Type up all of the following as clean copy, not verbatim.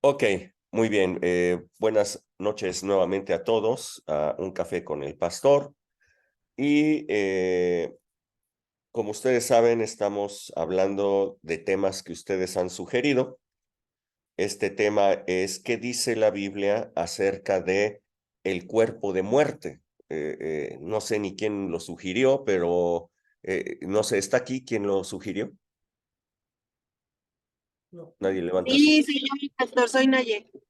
Ok, muy bien. Buenas noches nuevamente a todos, a Un Café con el Pastor. Y como ustedes saben, estamos hablando de temas que ustedes han sugerido. Este tema es ¿qué dice la Biblia acerca de el cuerpo de muerte? No sé ni quién lo sugirió, pero no sé, ¿está aquí quién lo sugirió? No. Nadie levanta su... Sí, soy yo, pastor, soy Naye. Yo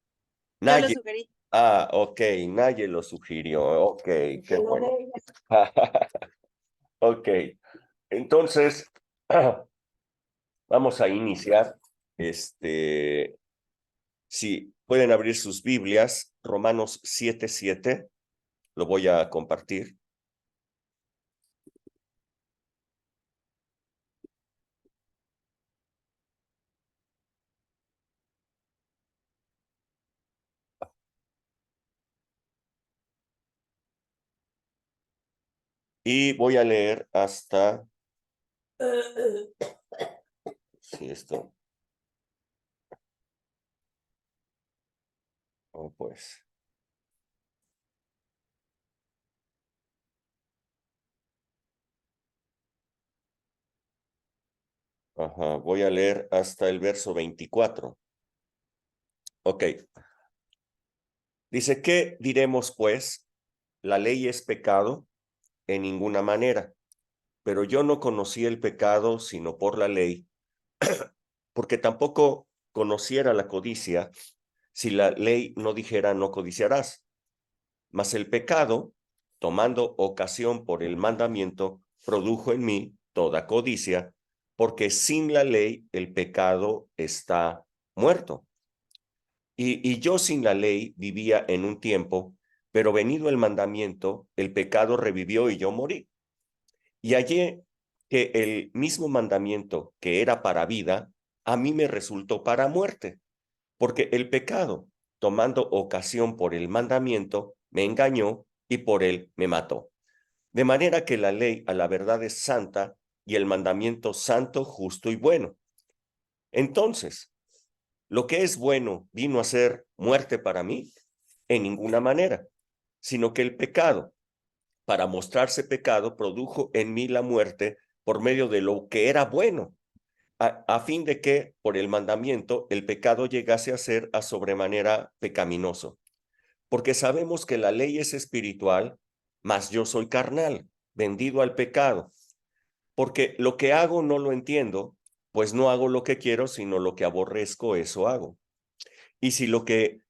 lo Naye. sugerí. Ah, ok, Naye lo sugirió. Ok, qué bueno. Ok, entonces vamos a iniciar. Si pueden abrir sus Biblias, Romanos 7:7, lo voy a compartir. Y voy a leer hasta, si esto, oh, pues, ajá, voy a leer hasta el verso 24. Ok, dice, ¿qué diremos pues? La ley es pecado en ninguna manera, pero yo no conocí el pecado sino por la ley, porque tampoco conociera la codicia si la ley no dijera no codiciarás. Mas el pecado, tomando ocasión por el mandamiento, produjo en mí toda codicia, porque sin la ley el pecado está muerto. Y yo sin la ley vivía en un tiempo, pero venido el mandamiento, el pecado revivió y yo morí. Y hallé que el mismo mandamiento que era para vida, a mí me resultó para muerte, porque el pecado, tomando ocasión por el mandamiento, me engañó y por él me mató. De manera que la ley a la verdad es santa y el mandamiento santo, justo y bueno. Entonces, ¿lo que es bueno vino a ser muerte para mí? En ninguna manera, sino que el pecado, para mostrarse pecado, produjo en mí la muerte por medio de lo que era bueno, a fin de que, por el mandamiento, el pecado llegase a ser a sobremanera pecaminoso. Porque sabemos que la ley es espiritual, mas yo soy carnal, vendido al pecado. Porque lo que hago no lo entiendo, pues no hago lo que quiero, sino lo que aborrezco, eso hago. Y si lo que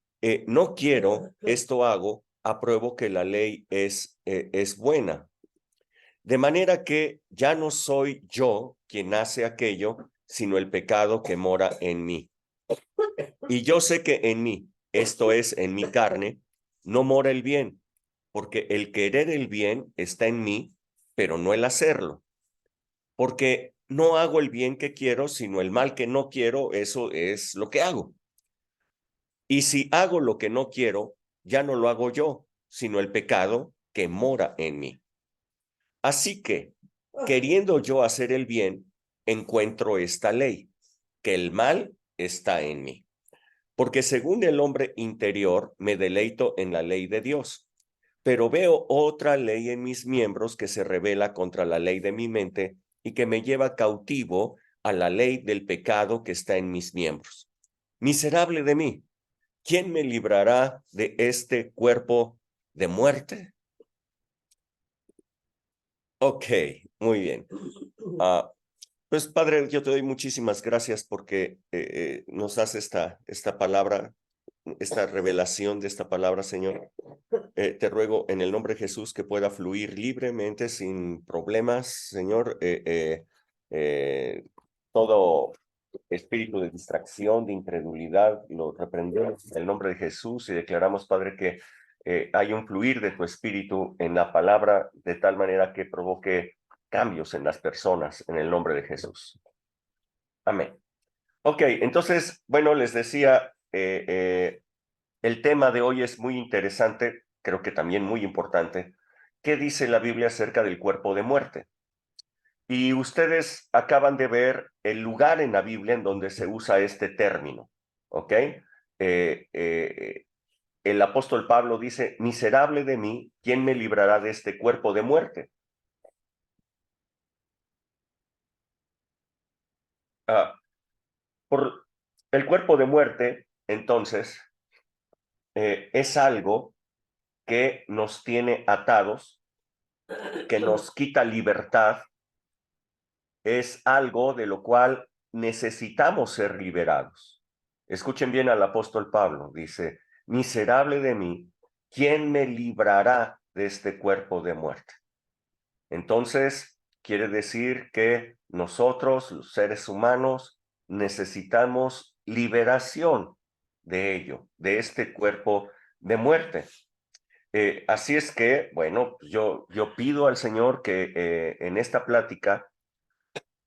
no quiero, esto hago, apruebo que la ley es buena. De manera que ya no soy yo quien hace aquello, sino el pecado que mora en mí. Y yo sé que en mí, esto es, en mi carne, no mora el bien, porque el querer el bien está en mí, pero no el hacerlo. Porque no hago el bien que quiero, sino el mal que no quiero, eso es lo que hago. Y si hago lo que no quiero, ya no lo hago yo, sino el pecado que mora en mí. Así que, queriendo yo hacer el bien, encuentro esta ley, que el mal está en mí. Porque según el hombre interior me deleito en la ley de Dios, pero veo otra ley en mis miembros que se revela contra la ley de mi mente y que me lleva cautivo a la ley del pecado que está en mis miembros. Miserable de mí, ¿quién me librará de este cuerpo de muerte? Ok, muy bien. Ah, pues Padre, yo te doy muchísimas gracias porque nos das esta palabra, esta revelación de esta palabra, Señor. Te ruego en el nombre de Jesús que pueda fluir libremente, sin problemas, Señor. Todo espíritu de distracción, de incredulidad, lo reprendemos en el nombre de Jesús y declaramos, Padre, que hay un fluir de tu espíritu en la palabra de tal manera que provoque cambios en las personas en el nombre de Jesús. Amén. Ok, entonces, bueno, les decía, el tema de hoy es muy interesante, creo que también muy importante. ¿Qué dice la Biblia acerca del cuerpo de muerte? Y ustedes acaban de ver el lugar en la Biblia en donde se usa este término, ¿ok? el apóstol Pablo dice, miserable de mí, ¿quién me librará de este cuerpo de muerte? Por el cuerpo de muerte, entonces, es algo que nos tiene atados, que nos quita libertad, es algo de lo cual necesitamos ser liberados. Escuchen bien al apóstol Pablo, dice, miserable de mí, ¿quién me librará de este cuerpo de muerte? Entonces, quiere decir que nosotros, los seres humanos, necesitamos liberación de ello, de este cuerpo de muerte. Así es que, bueno, yo pido al Señor que en esta plática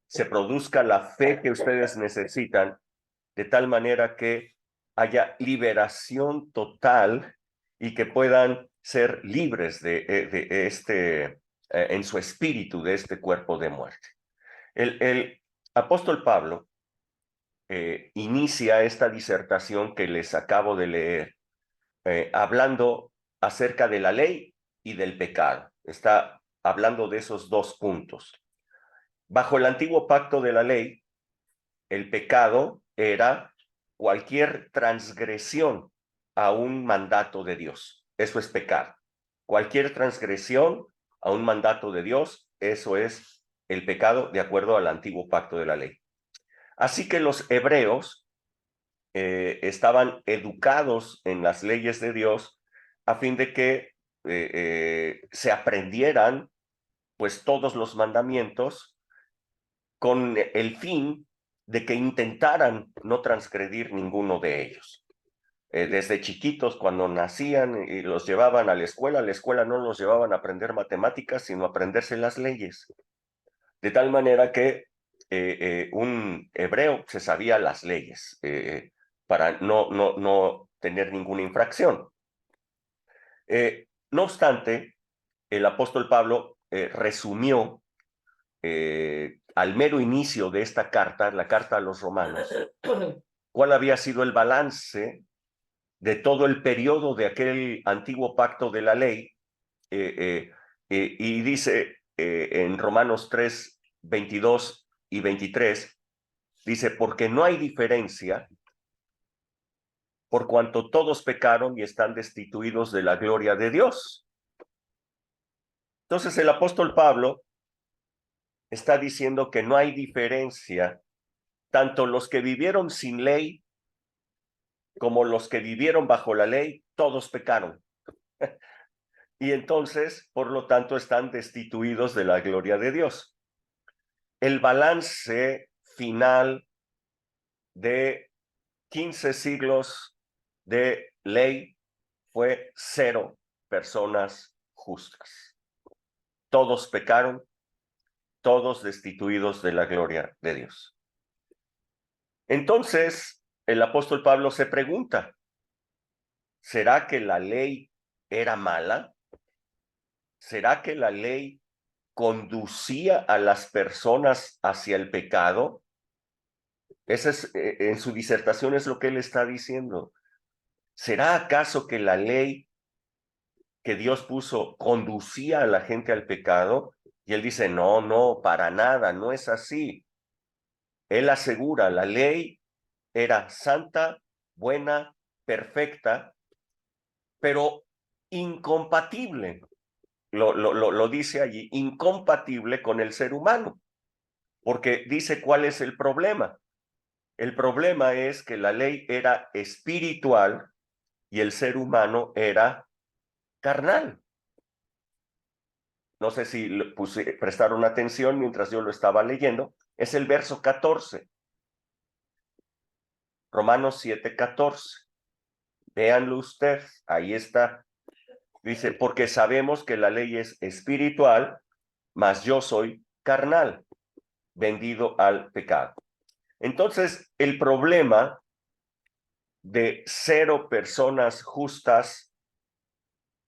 se produzca la fe que ustedes necesitan, de tal manera que haya liberación total y que puedan ser libres de este, en su espíritu, de este cuerpo de muerte. El apóstol Pablo inicia esta disertación que les acabo de leer, hablando acerca de la ley y del pecado. Está hablando de esos dos puntos. Bajo el antiguo pacto de la ley, el pecado era cualquier transgresión a un mandato de Dios. Eso es pecado. Cualquier transgresión a un mandato de Dios, eso es el pecado de acuerdo al antiguo pacto de la ley. Así que los hebreos estaban educados en las leyes de Dios a fin de que se aprendieran pues todos los mandamientos con el fin de que intentaran no transgredir ninguno de ellos. Desde chiquitos, cuando nacían y los llevaban a la escuela no los llevaban a aprender matemáticas, sino a aprenderse las leyes. De tal manera que un hebreo se sabía las leyes para no tener ninguna infracción. No obstante, el apóstol Pablo resumió al mero inicio de esta carta, la carta a los romanos, cuál había sido el balance de todo el periodo de aquel antiguo pacto de la ley, y dice en Romanos 3, 22 y 23, dice, porque no hay diferencia, por cuanto todos pecaron y están destituidos de la gloria de Dios. Entonces el apóstol Pablo está diciendo que no hay diferencia, tanto los que vivieron sin ley como los que vivieron bajo la ley, todos pecaron. Y entonces, por lo tanto, están destituidos de la gloria de Dios. El balance final de 15 siglos de ley fue 0 personas justas. Todos pecaron, todos destituidos de la gloria de Dios. Entonces, el apóstol Pablo se pregunta, ¿será que la ley era mala? ¿Será que la ley conducía a las personas hacia el pecado? Ese es, en su disertación es lo que él está diciendo. ¿Será acaso que la ley que Dios puso conducía a la gente al pecado? Y él dice, no, para nada, no es así. Él asegura, la ley era santa, buena, perfecta, pero incompatible. Lo dice allí, incompatible con el ser humano, porque dice cuál es el problema. El problema es que la ley era espiritual y el ser humano era carnal. No sé si prestaron atención mientras yo lo estaba leyendo. Es el verso 14. Romanos 7:14. Véanlo ustedes, ahí está. Dice, porque sabemos que la ley es espiritual, mas yo soy carnal, vendido al pecado. Entonces, el problema de 0 personas justas,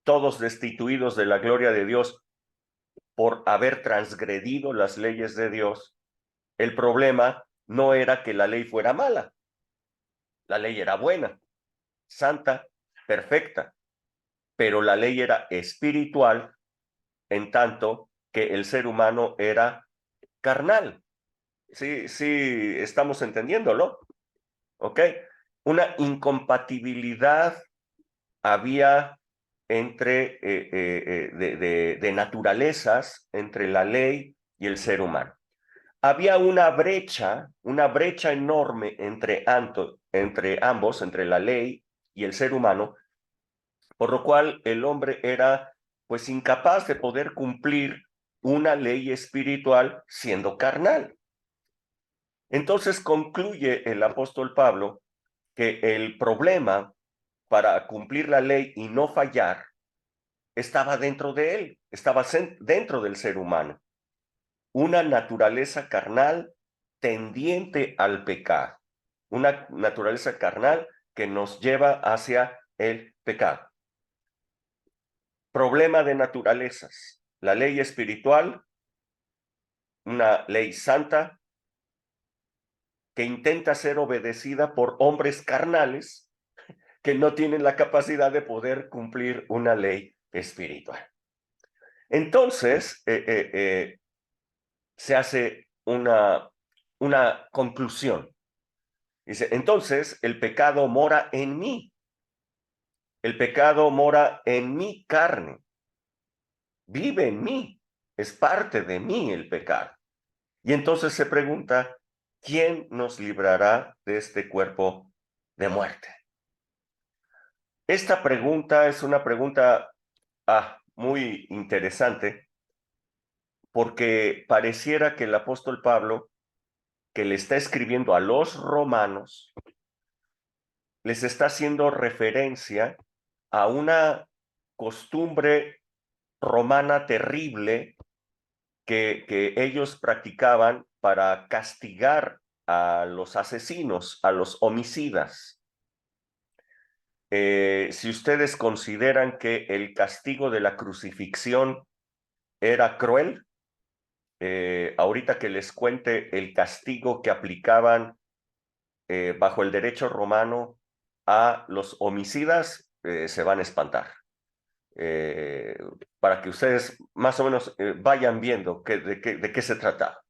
todos destituidos de la gloria de Dios por haber transgredido las leyes de Dios, el problema no era que la ley fuera mala, la ley era buena. santa, perfecta, pero la ley era espiritual, en tanto que el ser humano era carnal. Sí, sí, estamos entendiéndolo, ¿ok? Una incompatibilidad había entre de naturalezas entre la ley y el ser humano. Había una brecha enorme entre ambos, entre la ley y el ser humano, por lo cual el hombre era pues incapaz de poder cumplir una ley espiritual siendo carnal. Entonces concluye el apóstol Pablo que el problema para cumplir la ley y no fallar estaba dentro de él, estaba dentro del ser humano. Una naturaleza carnal tendiente al pecado, una naturaleza carnal que nos lleva hacia el pecado. Problema de naturalezas. La ley espiritual, una ley santa que intenta ser obedecida por hombres carnales que no tienen la capacidad de poder cumplir una ley espiritual. Entonces, se hace una conclusión. Dice, entonces el pecado mora en mí. El pecado mora en mi carne. Vive en mí. Es parte de mí el pecado. Y entonces se pregunta, ¿quién nos librará de este cuerpo de muerte? Esta pregunta es una pregunta muy interesante porque pareciera que el apóstol Pablo, que le está escribiendo a los romanos, les está haciendo referencia a una costumbre romana terrible que ellos practicaban para castigar a los asesinos, a los homicidas. Si ustedes consideran que el castigo de la crucifixión era cruel, ahorita que les cuente el castigo que aplicaban bajo el derecho romano a los homicidas, se van a espantar. Para que ustedes más o menos vayan viendo de qué se trata.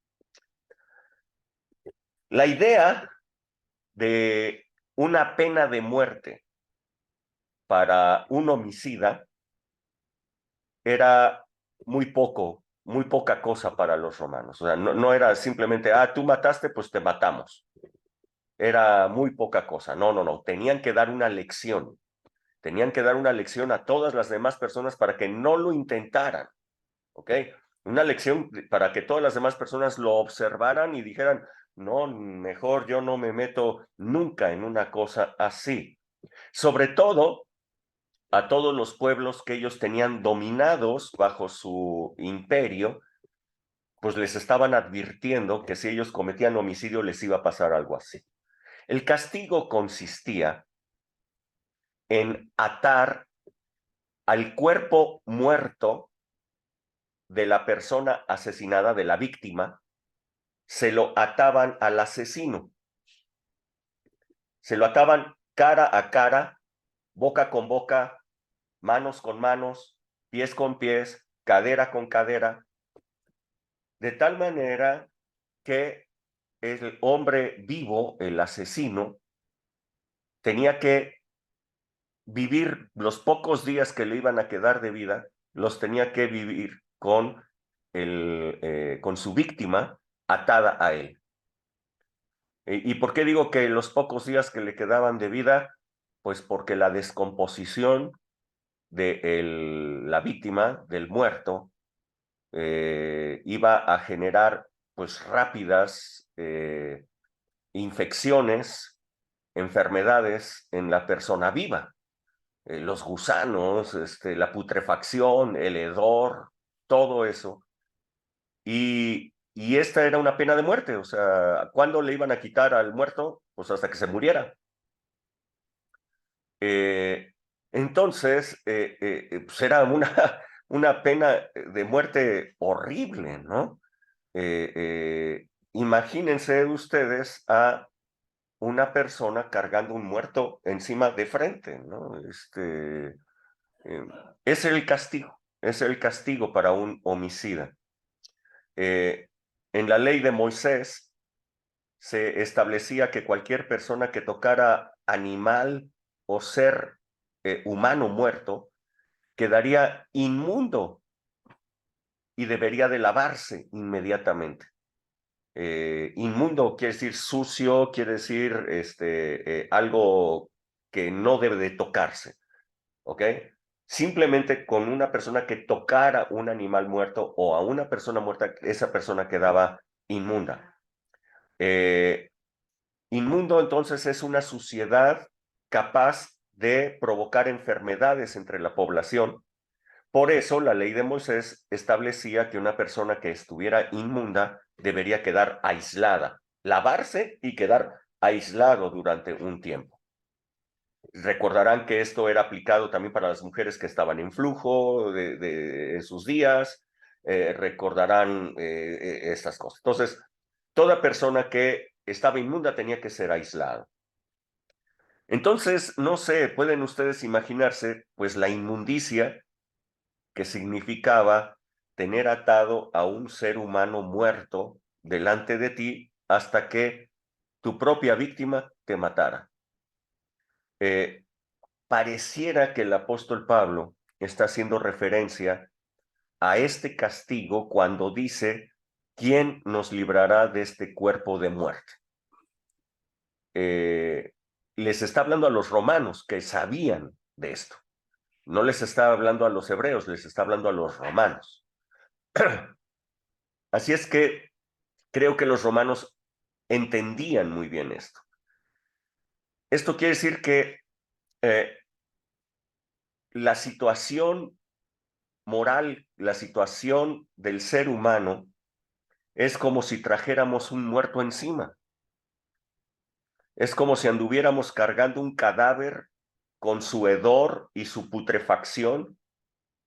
La idea de una pena de muerte para un homicida era muy poca cosa para los romanos. O sea, no era simplemente, tú mataste, pues te matamos. Era muy poca cosa. No. Tenían que dar una lección. Tenían que dar una lección a todas las demás personas para que no lo intentaran. ¿Ok? Una lección para que todas las demás personas lo observaran y dijeran, no, mejor yo no me meto nunca en una cosa así. Sobre todo a todos los pueblos que ellos tenían dominados bajo su imperio, pues les estaban advirtiendo que si ellos cometían homicidio les iba a pasar algo así. El castigo consistía en atar al cuerpo muerto de la persona asesinada, de la víctima, se lo ataban al asesino. Se lo ataban cara a cara, boca con boca, manos con manos, pies con pies, cadera con cadera, de tal manera que el hombre vivo, el asesino, tenía que vivir los pocos días que le iban a quedar de vida, los tenía que vivir con su víctima atada a él. ¿Y por qué digo que los pocos días que le quedaban de vida? Pues porque la descomposición de la víctima, del muerto, iba a generar pues rápidas infecciones, enfermedades en la persona viva. Los gusanos, la putrefacción, el hedor, todo eso. Y esta era una pena de muerte, o sea, ¿cuándo le iban a quitar al muerto? Pues hasta que se muriera. Entonces, pues era una pena de muerte horrible, ¿no? Imagínense ustedes a una persona cargando un muerto encima de frente, ¿no? Es el castigo para un homicida. En la ley de Moisés se establecía que cualquier persona que tocara animal o ser humano muerto quedaría inmundo y debería de lavarse inmediatamente. Inmundo quiere decir sucio, quiere decir algo que no debe de tocarse, ¿ok? Simplemente con una persona que tocara un animal muerto o a una persona muerta, esa persona quedaba inmunda. Inmundo entonces es una suciedad capaz de provocar enfermedades entre la población. Por eso la ley de Moisés establecía que una persona que estuviera inmunda debería quedar aislada, lavarse y quedar aislado durante un tiempo. Recordarán que esto era aplicado también para las mujeres que estaban en flujo de sus días, recordarán estas cosas. Entonces, toda persona que estaba inmunda tenía que ser aislada. Entonces, no sé, pueden ustedes imaginarse, pues la inmundicia que significaba tener atado a un ser humano muerto delante de ti hasta que tu propia víctima te matara. Pareciera que el apóstol Pablo está haciendo referencia a este castigo cuando dice, ¿quién nos librará de este cuerpo de muerte? Les está hablando a los romanos que sabían de esto. No les está hablando a los hebreos, les está hablando a los romanos. Así es que creo que los romanos entendían muy bien esto. Esto quiere decir que la situación moral, la situación del ser humano es como si trajéramos un muerto encima. Es como si anduviéramos cargando un cadáver con su hedor y su putrefacción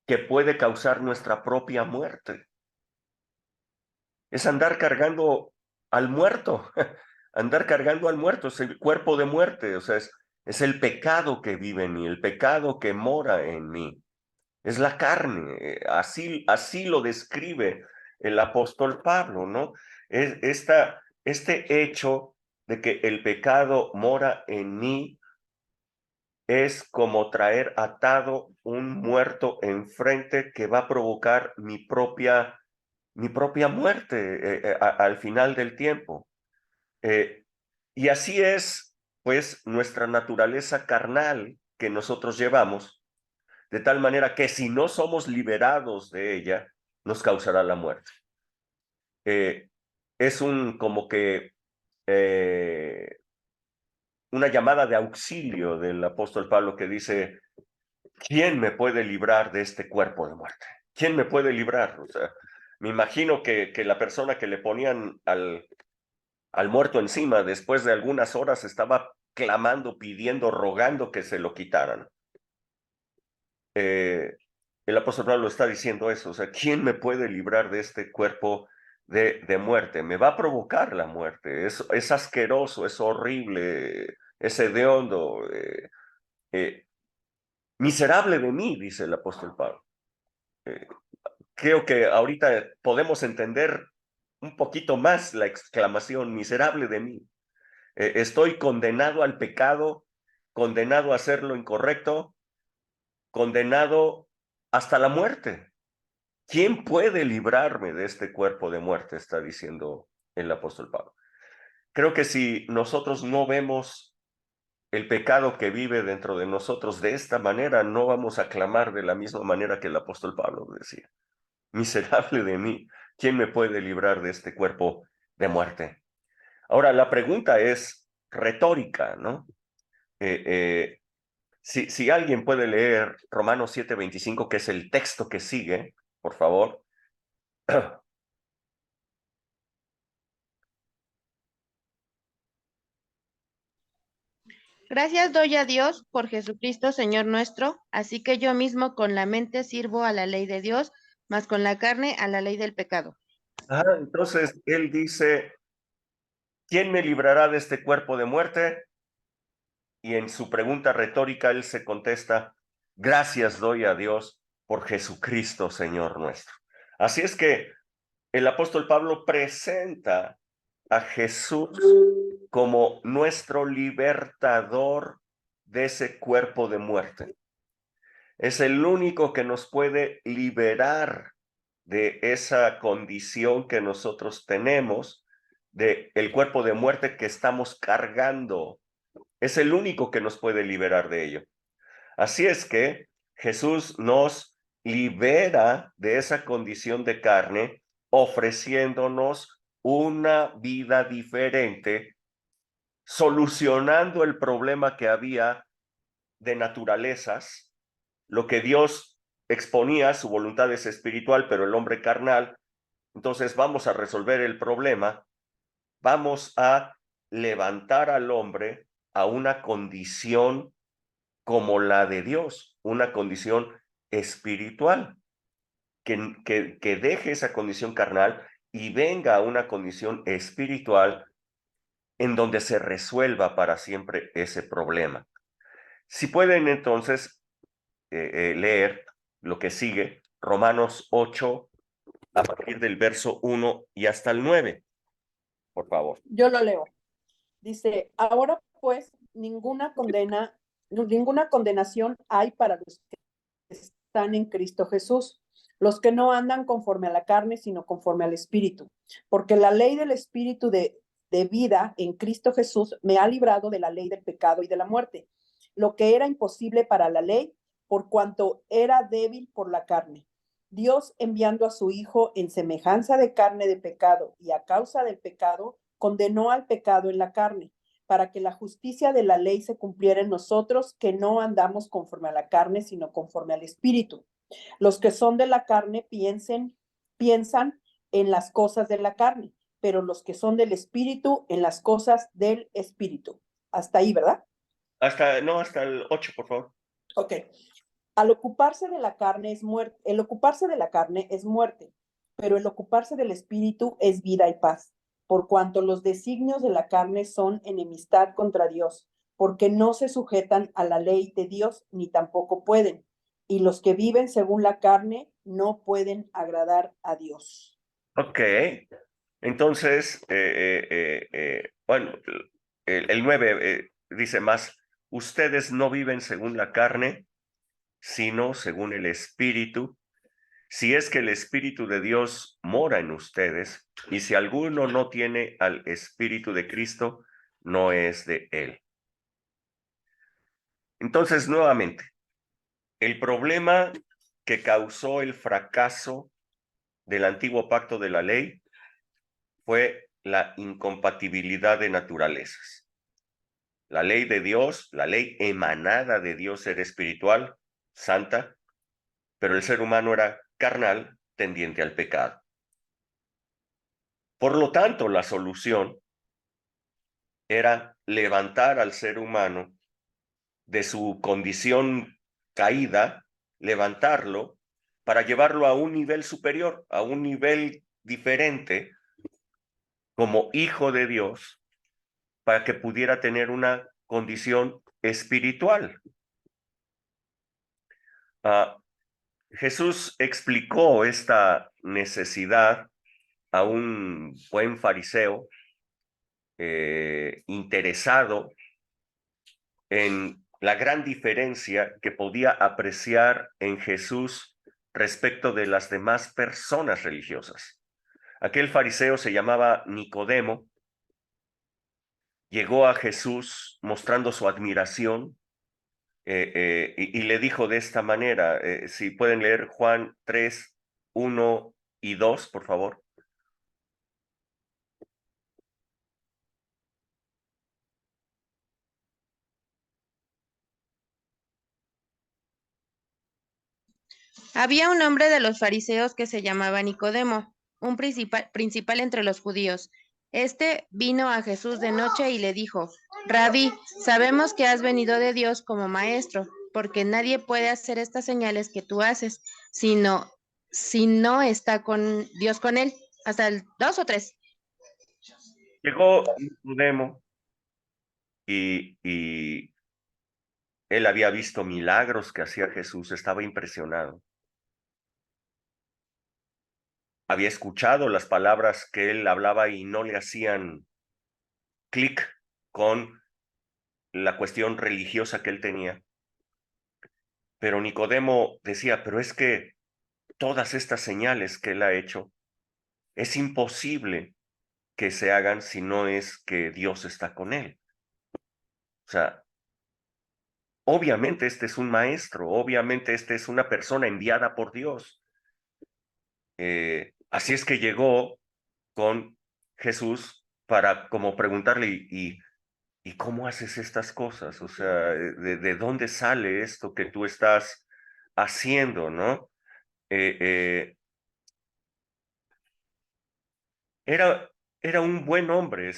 que puede causar nuestra propia muerte. Es andar cargando al muerto, andar cargando al muerto, es el cuerpo de muerte, o sea, es el pecado que vive en mí, el pecado que mora en mí. Es la carne, así lo describe el apóstol Pablo, ¿no? Este hecho de que el pecado mora en mí es como traer atado un muerto enfrente que va a provocar mi propia muerte al final del tiempo. Y así es, pues, nuestra naturaleza carnal que nosotros llevamos, de tal manera que si no somos liberados de ella, nos causará la muerte. Es como que una llamada de auxilio del apóstol Pablo que dice, ¿quién me puede librar de este cuerpo de muerte? ¿Quién me puede librar? O sea, me imagino que la persona que le ponían al muerto encima después de algunas horas estaba clamando, pidiendo, rogando que se lo quitaran. El apóstol Pablo está diciendo eso, o sea, ¿quién me puede librar de este cuerpo de muerte? Me va a provocar la muerte, es asqueroso, es horrible, es hediondo, miserable de mí, dice el apóstol Pablo. Creo que ahorita podemos entender un poquito más la exclamación miserable de mí. Estoy condenado al pecado, condenado a hacer lo incorrecto, condenado hasta la muerte. ¿Quién puede librarme de este cuerpo de muerte? Está diciendo el apóstol Pablo. Creo que si nosotros no vemos el pecado que vive dentro de nosotros de esta manera, no vamos a clamar de la misma manera que el apóstol Pablo decía. Miserable de mí, ¿quién me puede librar de este cuerpo de muerte? Ahora, la pregunta es retórica, ¿no? Si alguien puede leer Romanos 7:25, que es el texto que sigue, por favor. Gracias doy a Dios por Jesucristo, Señor nuestro, así que yo mismo con la mente sirvo a la ley de Dios, mas con la carne a la ley del pecado. Entonces, él dice, ¿quién me librará de este cuerpo de muerte? Y en su pregunta retórica él se contesta, gracias doy a Dios por Jesucristo, Señor nuestro. Así es que el apóstol Pablo presenta a Jesús como nuestro libertador de ese cuerpo de muerte. Es el único que nos puede liberar de esa condición que nosotros tenemos, de el cuerpo de muerte que estamos cargando. Es el único que nos puede liberar de ello. Así es que Jesús nos libera de esa condición de carne, ofreciéndonos una vida diferente, solucionando el problema que había de naturalezas. Lo que Dios exponía, su voluntad es espiritual, pero el hombre carnal. Entonces vamos a resolver el problema, vamos a levantar al hombre a una condición como la de Dios, una condición espiritual, que deje esa condición carnal y venga a una condición espiritual en donde se resuelva para siempre ese problema. Si pueden entonces leer lo que sigue, Romanos 8, a partir del verso 1 y hasta el 9, por favor. Yo lo leo. Dice, ahora pues ninguna condenación hay para los que están en Cristo Jesús, los que no andan conforme a la carne, sino conforme al Espíritu. Porque la ley del Espíritu de vida en Cristo Jesús me ha librado de la ley del pecado y de la muerte, lo que era imposible para la ley, por cuanto era débil por la carne. Dios, enviando a su Hijo en semejanza de carne de pecado y a causa del pecado, condenó al pecado en la carne, para que la justicia de la ley se cumpliera en nosotros, que no andamos conforme a la carne, sino conforme al Espíritu. Los que son de la carne piensan en las cosas de la carne, pero los que son del Espíritu en las cosas del Espíritu. Hasta ahí, ¿verdad? Hasta el 8, por favor. Ok. Al ocuparse de la carne es muerte. El ocuparse de la carne es muerte, pero el ocuparse del Espíritu es vida y paz, por cuanto los designios de la carne son enemistad contra Dios, porque no se sujetan a la ley de Dios ni tampoco pueden. Y los que viven según la carne no pueden agradar a Dios. Ok, entonces, bueno, el 9 dice más, ustedes no viven según la carne, sino según el Espíritu, si es que el Espíritu de Dios mora en ustedes, y si alguno no tiene al Espíritu de Cristo, no es de él. Entonces, nuevamente, el problema que causó el fracaso del antiguo pacto de la ley fue la incompatibilidad de naturalezas. La ley de Dios, la ley emanada de Dios era espiritual, santa, pero el ser humano era carnal, tendiente al pecado. Por lo tanto, la solución era levantar al ser humano de su condición caída, levantarlo para llevarlo a un nivel superior, a un nivel diferente, como hijo de Dios, para que pudiera tener una condición espiritual. Jesús explicó esta necesidad a un buen fariseo interesado en la gran diferencia que podía apreciar en Jesús respecto de las demás personas religiosas. Aquel fariseo se llamaba Nicodemo, llegó a Jesús mostrando su admiración y le dijo de esta manera, si pueden leer Juan 3, 1 y 2, por favor. Había un hombre de los fariseos que se llamaba Nicodemo, un principal entre los judíos. Este vino a Jesús de noche y le dijo, Rabí, sabemos que has venido de Dios como maestro, porque nadie puede hacer estas señales que tú haces, si no está con Dios con él. Hasta el 2 o 3. Llegó Nicodemo y él había visto milagros que hacía Jesús, estaba impresionado. Había escuchado las palabras que él hablaba y no le hacían clic con la cuestión religiosa que él tenía. Pero Nicodemo decía, pero es que todas estas señales que él ha hecho, es imposible que se hagan si no es que Dios está con él. O sea, obviamente este es un maestro, obviamente este es una persona enviada por Dios. Así es que llegó con Jesús para como preguntarle, ¿y cómo haces estas cosas? O sea, ¿de dónde sale esto que tú estás haciendo, no? Eh, eh, era, era un buen hombre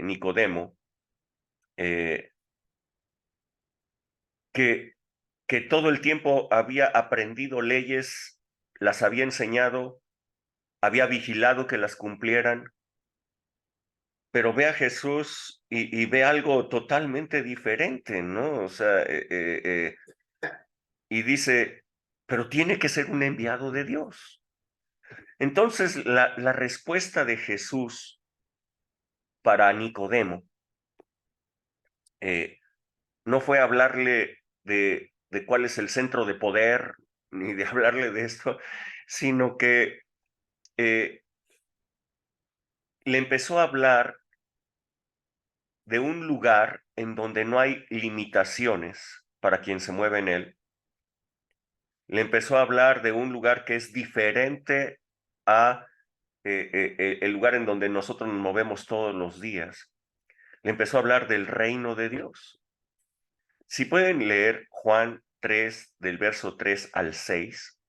Nicodemo, eh, que, que todo el tiempo había aprendido leyes, las había enseñado, había vigilado que las cumplieran, pero ve a Jesús y ve algo totalmente diferente, ¿no? O sea, y dice, pero tiene que ser un enviado de Dios. Entonces, la respuesta de Jesús para Nicodemo no fue hablarle de cuál es el centro de poder, ni de hablarle de esto, sino que le empezó a hablar de un lugar en donde no hay limitaciones para quien se mueve en él. Le empezó a hablar de un lugar que es diferente a el lugar en donde nosotros nos movemos todos los días. Le empezó a hablar del reino de Dios. Si pueden leer Juan 3, del verso 3 al 6.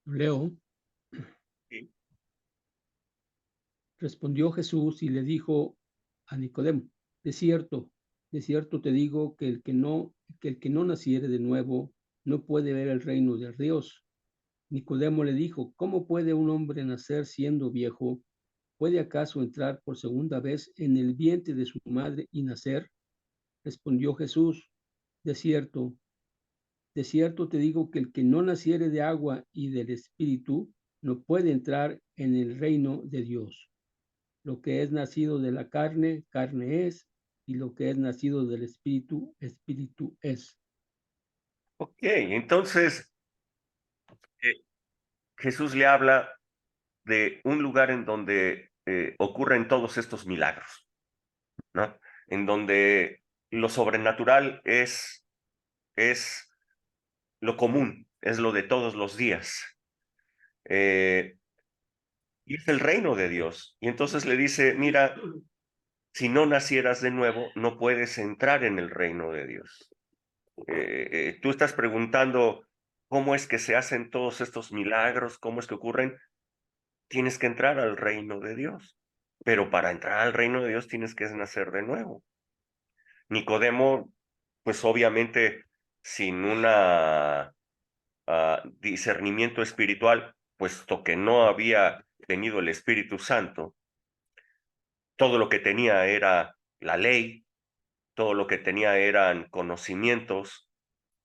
Leo. Sí. Respondió Jesús y le dijo a Nicodemo, de cierto te digo que el que no naciere de nuevo no puede ver el reino de Dios. Nicodemo le dijo, ¿cómo puede un hombre nacer siendo viejo? ¿Puede acaso entrar por segunda vez en el vientre de su madre y nacer? Respondió Jesús, de cierto te digo que el que no naciere de agua y del Espíritu no puede entrar en el reino de Dios. Lo que es nacido de la carne, carne es, y lo que es nacido del Espíritu, Espíritu es. Ok, entonces Jesús le habla de un lugar en donde ocurren todos estos milagros, ¿no? En donde lo sobrenatural es lo común, es lo de todos los días. Y es el reino de Dios. Y entonces le dice, mira, si no nacieras de nuevo, no puedes entrar en el reino de Dios. Tú estás preguntando cómo es que se hacen todos estos milagros, cómo es que ocurren. Tienes que entrar al reino de Dios. Pero para entrar al reino de Dios tienes que nacer de nuevo. Nicodemo, pues obviamente sin una discernimiento espiritual, puesto que no había tenido el Espíritu Santo, todo lo que tenía era la ley, todo lo que tenía eran conocimientos,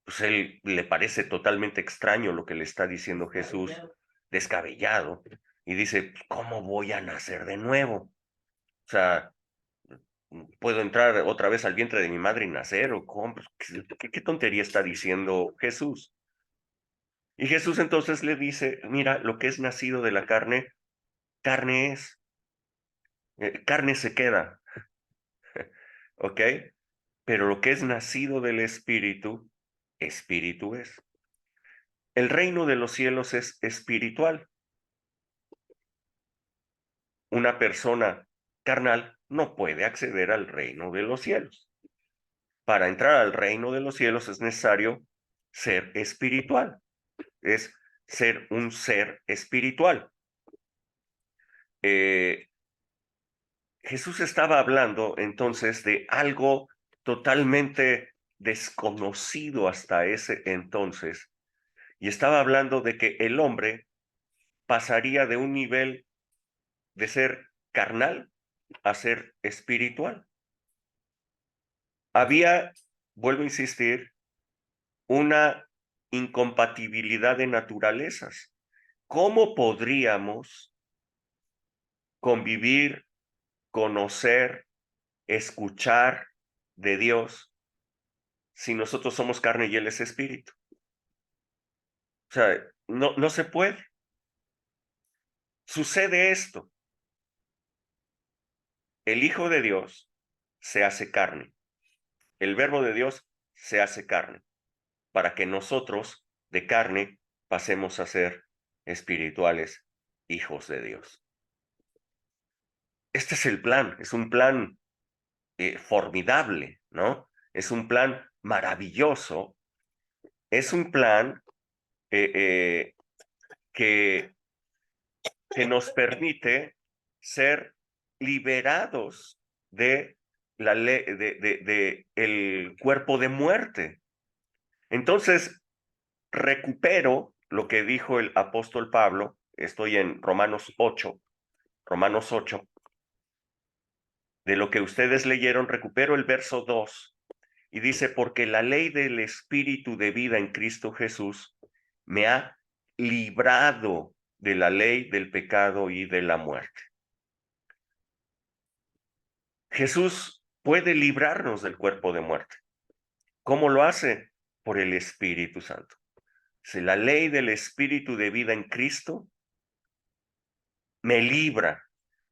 pues él le parece totalmente extraño lo que le está diciendo Jesús, descabellado, y dice, ¿cómo voy a nacer de nuevo? O sea, ¿puedo entrar otra vez al vientre de mi madre y nacer? ¿O cómo? Pues, ¿qué tontería está diciendo Jesús? Y Jesús entonces le dice, mira, lo que es nacido de la carne, carne es, carne se queda, ¿ok? Pero lo que es nacido del Espíritu, Espíritu es. El reino de los cielos es espiritual. Una persona carnal no puede acceder al reino de los cielos. Para entrar al reino de los cielos es necesario ser espiritual, es ser un ser espiritual. Jesús estaba hablando entonces de algo totalmente desconocido hasta ese entonces, y estaba hablando de que el hombre pasaría de un nivel de ser carnal a ser espiritual. Había, vuelvo a insistir, una incompatibilidad de naturalezas. ¿Cómo podríamos convivir, conocer, escuchar de Dios si nosotros somos carne y Él es espíritu? O sea, no se puede. Sucede esto. El Hijo de Dios se hace carne. El Verbo de Dios se hace carne para que nosotros de carne pasemos a ser espirituales hijos de Dios. Este es el plan, es un plan formidable, ¿no? Es un plan maravilloso, es un plan que nos permite ser liberados de la ley, de el cuerpo de muerte. Entonces, recupero lo que dijo el apóstol Pablo, estoy en Romanos 8, de lo que ustedes leyeron, recupero el verso 2, y dice, porque la ley del Espíritu de vida en Cristo Jesús me ha librado de la ley del pecado y de la muerte. Jesús puede librarnos del cuerpo de muerte. ¿Cómo lo hace? Por el Espíritu Santo. Si la ley del Espíritu de vida en Cristo me libra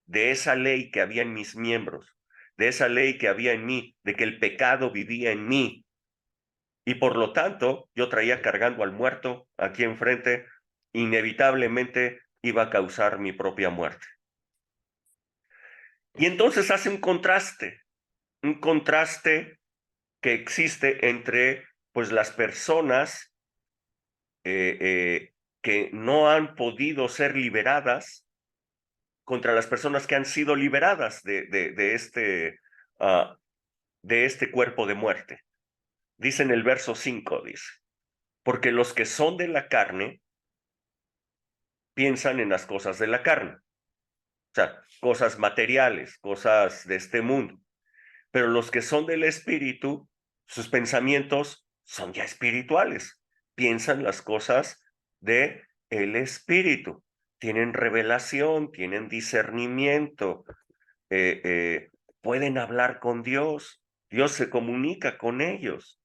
de esa ley que había en mis miembros, de esa ley que había en mí, de que el pecado vivía en mí, y por lo tanto yo traía cargando al muerto aquí enfrente, inevitablemente iba a causar mi propia muerte. Y entonces hace un contraste que existe entre pues las personas que no han podido ser liberadas contra las personas que han sido liberadas de este cuerpo de muerte. Dice en el verso 5, dice, porque los que son de la carne piensan en las cosas de la carne, o sea, cosas materiales, cosas de este mundo. Pero los que son del espíritu, sus pensamientos son ya espirituales, piensan las cosas de el espíritu, tienen revelación, tienen discernimiento, pueden hablar con Dios, Dios se comunica con ellos,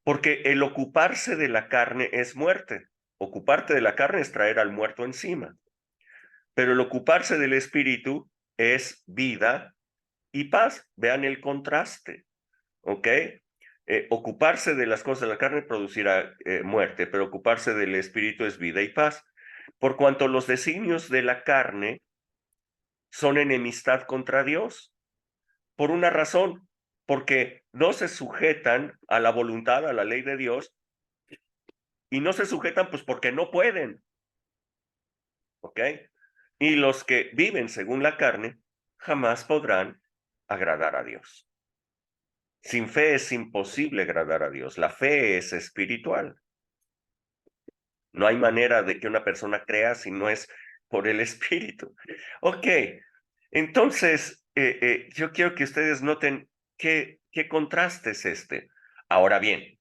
porque el ocuparse de la carne es muerte, ocuparte de la carne es traer al muerto encima, pero el ocuparse del espíritu es vida y paz. Vean el contraste, ¿ok? Ocuparse de las cosas de la carne producirá muerte, pero ocuparse del espíritu es vida y paz. Por cuanto los designios de la carne son enemistad contra Dios, por una razón, porque no se sujetan a la voluntad, a la ley de Dios, y no se sujetan pues porque no pueden, ¿ok? Y los que viven según la carne jamás podrán agradar a Dios. Sin fe es imposible agradar a Dios. La fe es espiritual. No hay manera de que una persona crea si no es por el Espíritu. Ok, entonces yo quiero que ustedes noten qué contraste es este. Ahora bien,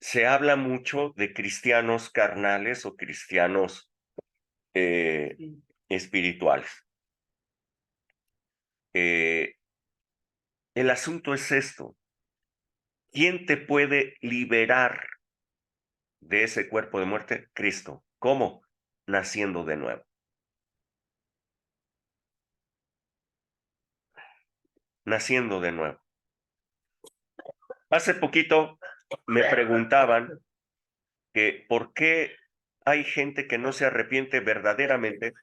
se habla mucho de cristianos carnales o cristianos espirituales. El asunto es esto. ¿Quién te puede liberar de ese cuerpo de muerte? Cristo. ¿Cómo? Naciendo de nuevo. Naciendo de nuevo. Hace poquito me preguntaban que por qué hay gente que no se arrepiente verdaderamente,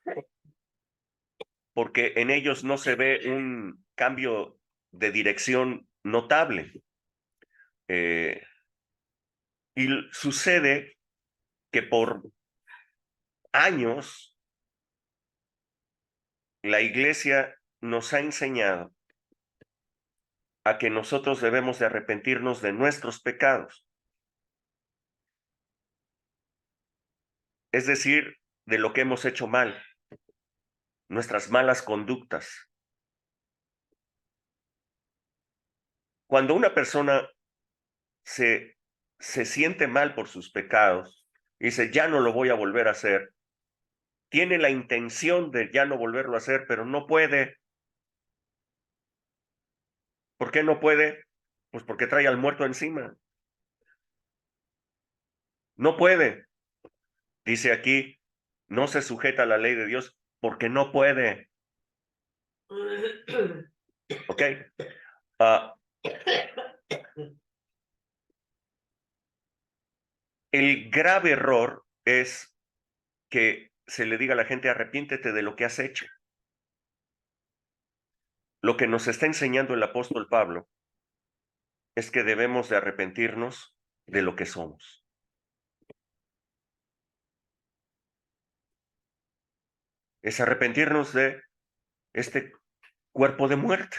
porque en ellos no se ve un cambio de dirección notable. Y sucede que por años la iglesia nos ha enseñado a que nosotros debemos de arrepentirnos de nuestros pecados. Es decir, de lo que hemos hecho mal, nuestras malas conductas. Cuando una persona se siente mal por sus pecados, y dice, ya no lo voy a volver a hacer, tiene la intención de ya no volverlo a hacer, pero no puede. ¿Por qué no puede? Pues porque trae al muerto encima. No puede. Dice aquí, no se sujeta a la ley de Dios porque no puede. ¿Ok? El grave error es que se le diga a la gente, arrepiéntete de lo que has hecho. Lo que nos está enseñando el apóstol Pablo es que debemos de arrepentirnos de lo que somos. Es arrepentirnos de este cuerpo de muerte.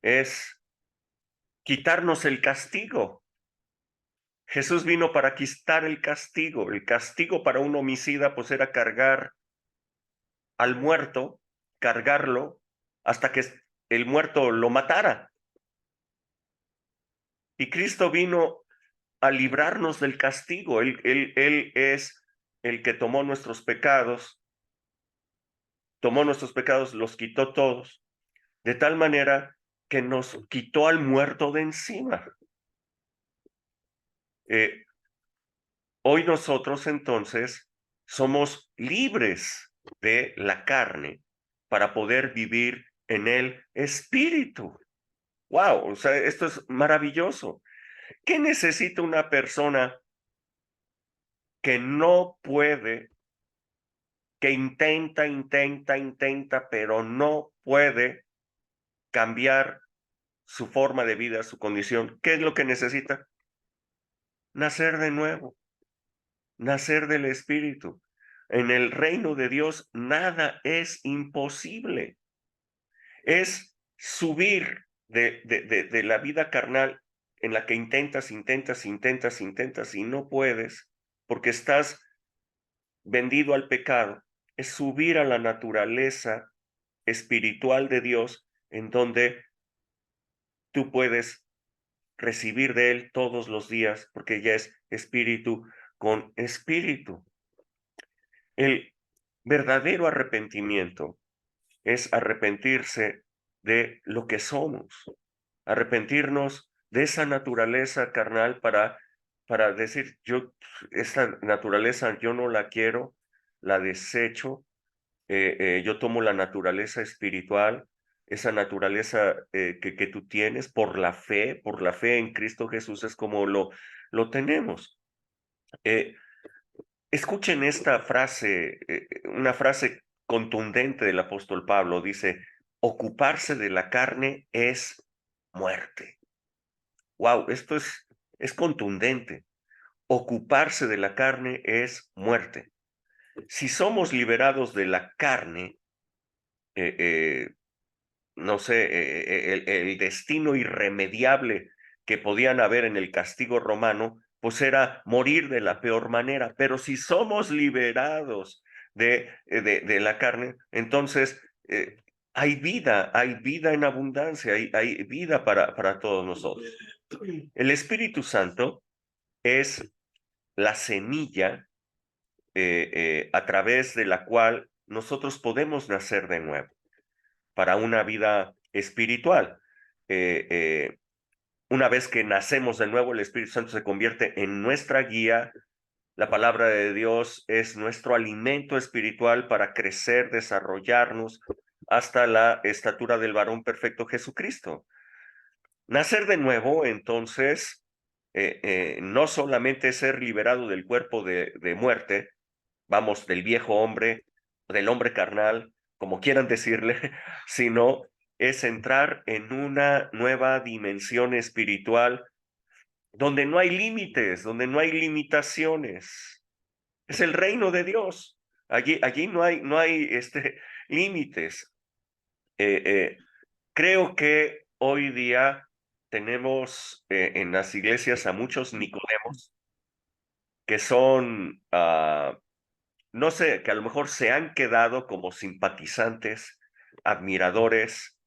Es quitarnos el castigo. Jesús vino para quitar el castigo. El castigo para un homicida pues era cargar al muerto, cargarlo hasta que el muerto lo matara. Y Cristo vino a librarnos del castigo. Él es el que tomó nuestros pecados, los quitó todos, de tal manera que nos quitó al muerto de encima. Hoy nosotros entonces somos libres de la carne para poder vivir en el espíritu. ¡Wow! O sea, esto es maravilloso. ¿Qué necesita una persona que no puede, que intenta, pero no puede cambiar su forma de vida, su condición? ¿Qué es lo que necesita? Nacer de nuevo, nacer del Espíritu. En el reino de Dios nada es imposible. Es subir de la vida carnal en la que intentas y no puedes porque estás vendido al pecado. Es subir a la naturaleza espiritual de Dios en donde tú puedes recibir de Él todos los días porque ya es espíritu con espíritu. El verdadero arrepentimiento es arrepentirse de lo que somos, arrepentirnos de esa naturaleza carnal para decir, yo, esta naturaleza yo no la quiero, la desecho, yo tomo la naturaleza espiritual, esa naturaleza que tú tienes por la fe en Cristo Jesús es como lo tenemos. Escuchen esta frase, una frase contundente del apóstol Pablo. Dice, ocuparse de la carne es muerte. Wow, esto es contundente. Ocuparse de la carne es muerte. Si somos liberados de la carne, no sé, el destino irremediable que podían haber en el castigo romano, pues era morir de la peor manera. Pero si somos liberados de la carne, entonces hay vida en abundancia, hay vida para todos nosotros. El Espíritu Santo es la semilla a través de la cual nosotros podemos nacer de nuevo para una vida espiritual. Una vez que nacemos de nuevo, el Espíritu Santo se convierte en nuestra guía. La palabra de Dios es nuestro alimento espiritual para crecer, desarrollarnos hasta la estatura del varón perfecto Jesucristo. Nacer de nuevo, entonces, no solamente ser liberado del cuerpo de muerte, vamos, del viejo hombre, del hombre carnal, como quieran decirle, sino es entrar en una nueva dimensión espiritual donde no hay límites, donde no hay limitaciones. Es el reino de Dios. Allí no hay límites. creo que hoy día tenemos en las iglesias a muchos Nicodemos que son, no sé, que a lo mejor se han quedado como simpatizantes, admiradores,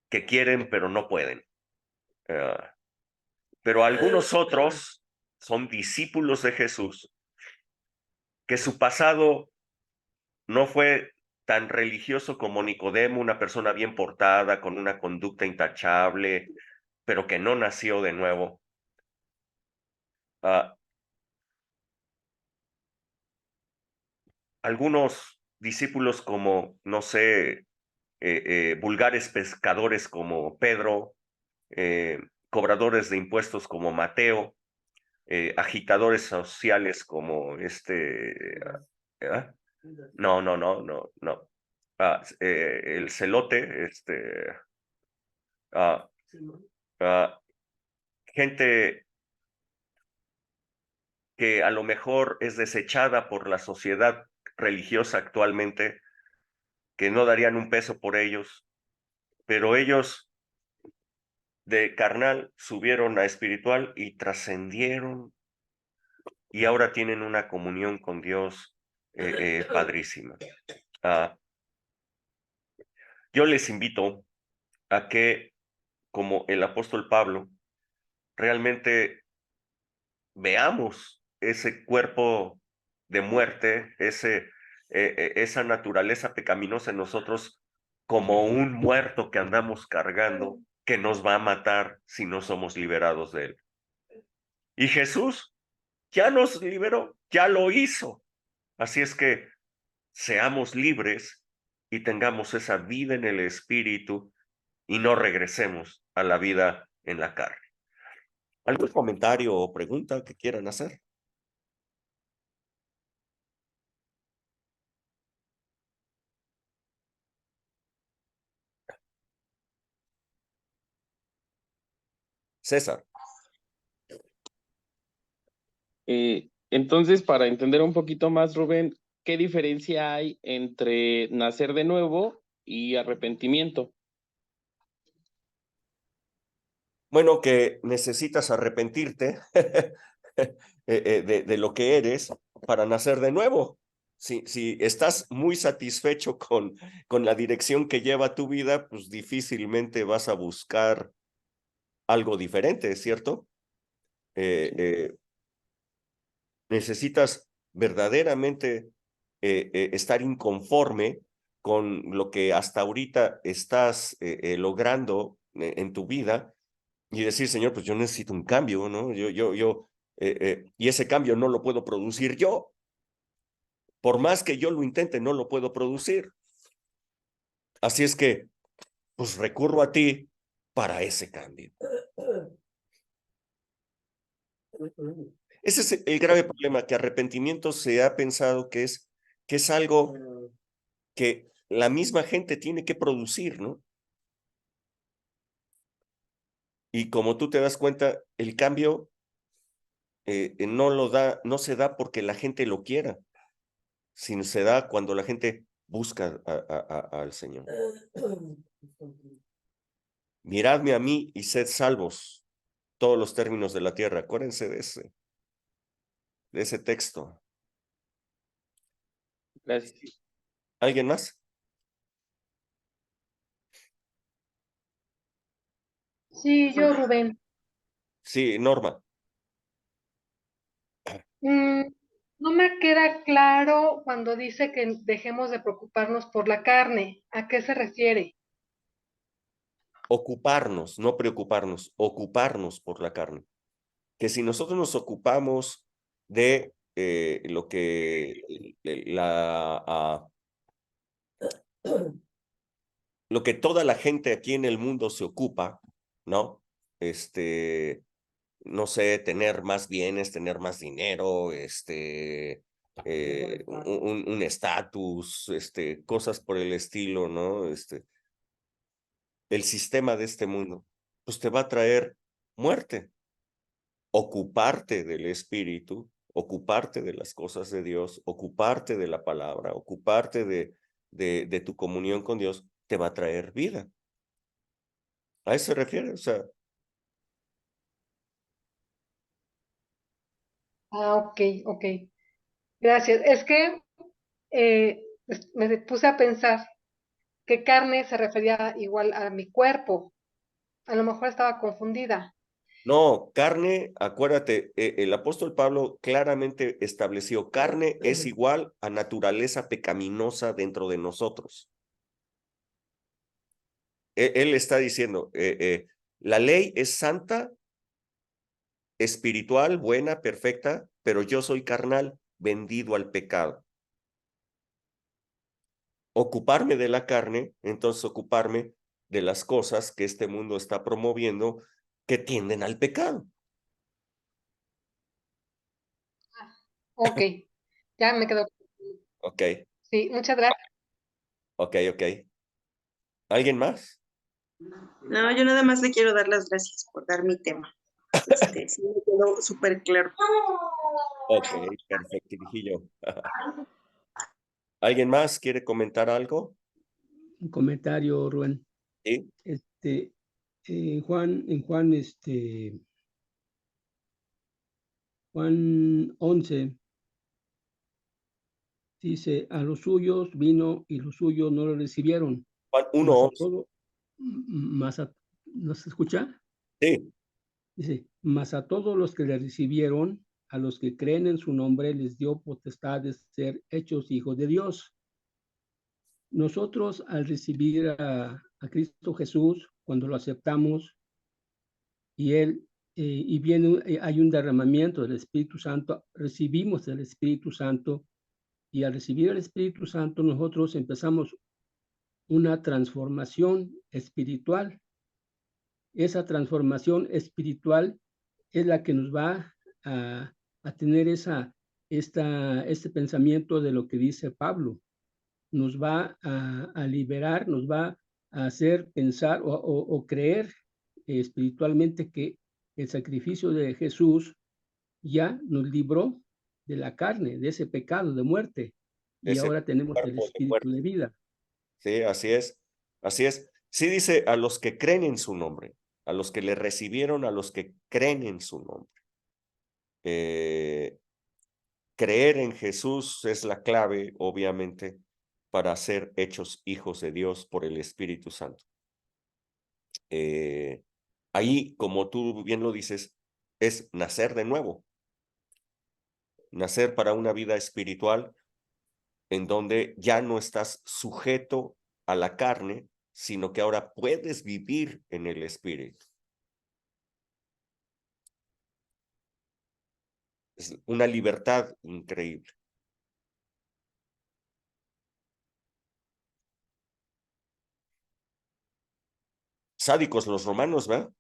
que quieren pero no pueden. Pero algunos otros son discípulos de Jesús, que su pasado no fue tan religioso como Nicodemo, una persona bien portada, con una conducta intachable, pero que no nació de nuevo. Algunos discípulos como, no sé, vulgares pescadores como Pedro, cobradores de impuestos como Mateo, agitadores sociales como ¿ah? No. El celote, ah, ah, gente que a lo mejor es desechada por la sociedad religiosa actualmente, que no darían un peso por ellos, pero ellos de carnal subieron a espiritual y trascendieron y ahora tienen una comunión con Dios padrísima. Yo les invito a que, como el apóstol Pablo, realmente veamos ese cuerpo de muerte, esa naturaleza pecaminosa en nosotros como un muerto que andamos cargando, que nos va a matar si no somos liberados de él. Y Jesús ya nos liberó, ya lo hizo. Así es que seamos libres y tengamos esa vida en el espíritu y no regresemos a la vida en la carne. ¿Algún comentario o pregunta que quieran hacer? César. Entonces, para entender un poquito más, Rubén, ¿qué diferencia hay entre nacer de nuevo y arrepentimiento? Bueno, que necesitas arrepentirte de lo que eres para nacer de nuevo. Si estás muy satisfecho con la dirección que lleva tu vida, pues difícilmente vas a buscar algo diferente, ¿cierto? Necesitas verdaderamente estar inconforme con lo que hasta ahorita estás logrando en tu vida y decir, Señor, pues yo necesito un cambio, ¿no? Y ese cambio no lo puedo producir yo. Por más que yo lo intente, no lo puedo producir. Así es que, pues recurro a ti para ese cambio. Ese es el grave problema, que arrepentimiento se ha pensado que es algo que la misma gente tiene que producir, ¿no? Y como tú te das cuenta, el cambio no se da porque la gente lo quiera, sino se da cuando la gente busca al Señor. Miradme a mí y sed salvos, todos los términos de la tierra. Acuérdense de ese texto. Gracias. ¿Alguien más? Sí, yo, Rubén. Sí, Norma. No me queda claro cuando dice que dejemos de preocuparnos por la carne. ¿A qué se refiere? Ocuparnos, no preocuparnos, ocuparnos por la carne. Que si nosotros nos ocupamos de lo que lo que toda la gente aquí en el mundo se ocupa, ¿no? No sé, tener más bienes, tener más dinero, un estatus, cosas por el estilo, ¿no? El sistema de este mundo, pues te va a traer muerte. Ocuparte del espíritu, ocuparte de las cosas de Dios, ocuparte de la palabra, ocuparte de tu comunión con Dios, te va a traer vida. A eso se refiere, o sea, Ok, ok. Gracias. Es que me puse a pensar que carne se refería igual a mi cuerpo. A lo mejor estaba confundida. no, carne, acuérdate, el apóstol Pablo claramente estableció, carne es igual a naturaleza pecaminosa dentro de nosotros. Él está diciendo, la ley es santa, espiritual, buena, perfecta, pero yo soy carnal, vendido al pecado. Ocuparme de la carne, entonces ocuparme de las cosas que este mundo está promoviendo que tienden al pecado. Ok, ya me quedó. Ok, Sí, muchas gracias. ok. ¿Alguien más? No, yo nada más le quiero dar las gracias por dar mi tema. Sí, me quedó súper claro. Ok, perfecto, Hijillo. ¿Alguien más quiere comentar algo? Un comentario, Rubén. Sí. Juan 11 dice, a los suyos vino y los suyos no lo recibieron. Juan Más a 1:11. todo, ¿no se escucha? Sí. Dice, mas a todos los que le recibieron, a los que creen en su nombre, les dio potestad de ser hechos hijos de Dios. Nosotros al recibir a Cristo Jesús, cuando lo aceptamos, y hay un derramamiento del Espíritu Santo, recibimos el Espíritu Santo, y al recibir el Espíritu Santo nosotros empezamos una transformación espiritual. Esa transformación espiritual es la que nos va a tener este pensamiento de lo que dice Pablo. Nos va a liberar, nos va a hacer pensar o creer espiritualmente que el sacrificio de Jesús ya nos libró de la carne, de ese pecado de muerte, y Ese ahora tenemos el cuerpo de espíritu muerte. de vida. Sí, así es. Así es. Sí dice a los que creen en su nombre, a los que le recibieron, a los que creen en su nombre. Creer en Jesús es la clave, obviamente, para ser hechos hijos de Dios por el Espíritu Santo. Ahí, como tú bien lo dices, es nacer de nuevo. Nacer para una vida espiritual en donde ya no estás sujeto a la carne, sino que ahora puedes vivir en el Espíritu. Es una libertad increíble. Sádicos los romanos, ¿verdad?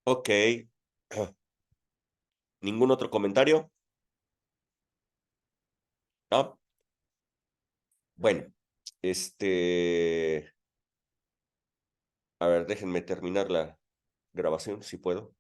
Ok. ¿Ningún otro comentario? ¿No? Bueno, a ver, déjenme terminar la grabación, si puedo.